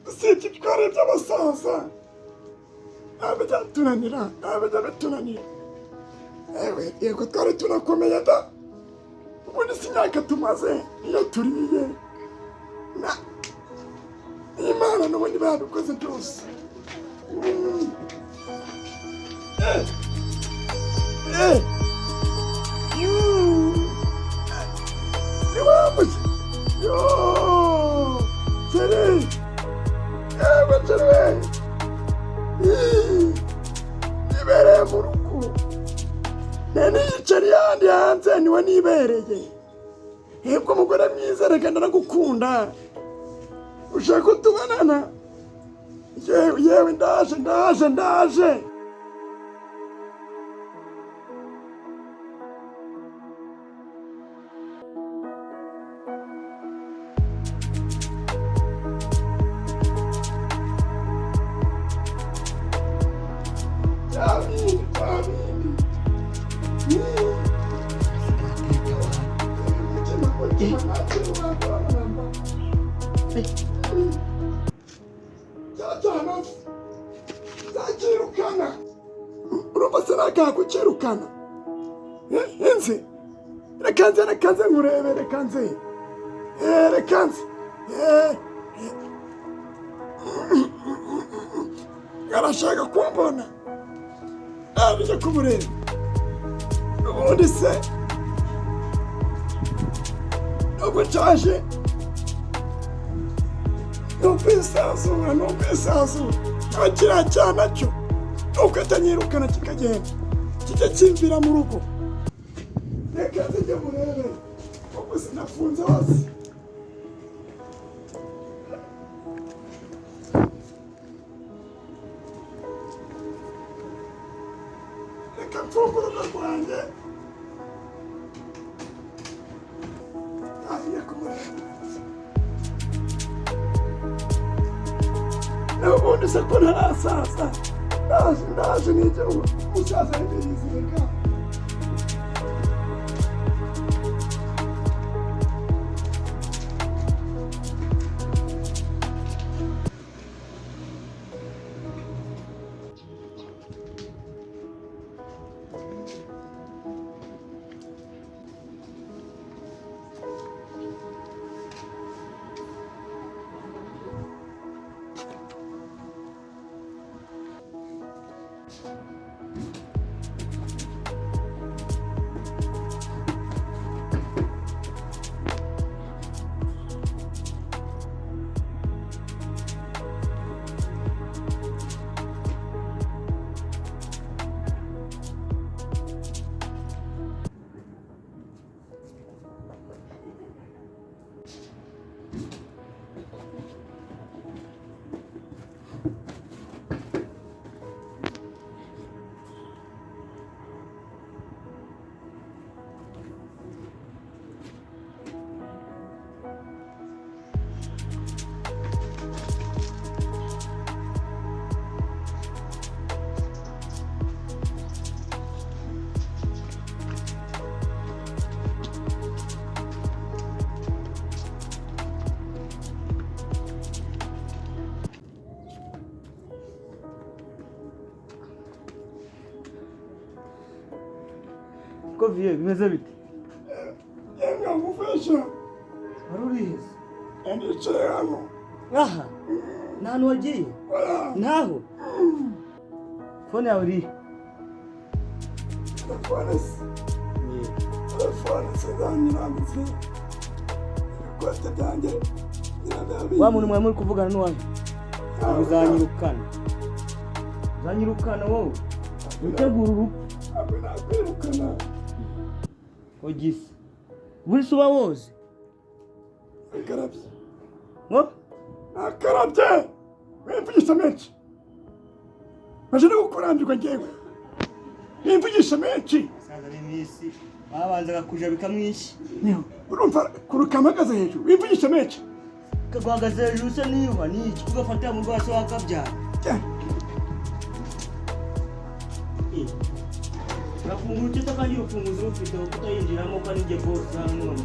usibye ibigori by'abasaza abajya tunanira abajya bitunanira ewe yego twari tunakomeye da ubundi si imyaka tumaze iyo turiye na Imana n'ubundi babikoze byose Vamos! Yo! Chere! Chere! Nibereye mu rugo. Nani yicaye handi hanze niwe nibereye. Hebwo umugore mwiza reka ndaragukunda. Ushaka kutubanana? Yewe ndaje. Zakirukana urumva se nakakucirukana enze rekanze ngurebe rekanze arashaka kumbona abije kumureba ubundi se nubwo cyaje nubwisazura kiriya cyana cyo nuko atanyirukana kikagenda kijya kimvira mu rugo reka zijya murebe kuko sinafunze hose reka mfungura rwanjye agiye kumureba ubundi se ko ntarasaza ndaje nigera umusaza w'ibiriziga Koviye bimeze bite? Yenga mufasha. Arurize. Ndicaye hano. Aha. Nta wagiye? Ntaho. Fone yawe iri? Telefone zanyirambitse. Ibikote byanjye wa muntu mwe muri kuvugana n'uwawe? Uzanyirukana wowe. Utegura urupfu. Nakwirukana. Ogisi. Buri suba woze? Akarabye. Ngo? Akarabye. Wimvugisha menshi. Majene gukurambirwa ngewe. Wimvugisha menshi. Saza n'imisi. Babanzaga kuja bikamwishi. Niho. Urumva kurukamagaza hejuru. Wimvugisha menshi. Kagwagaza hejuru se niba ni iki kugafatira mu rwase wakabyara. Rafungura icyo kandi urufunguzo rufite utayinjiramo ko ari nge boss none.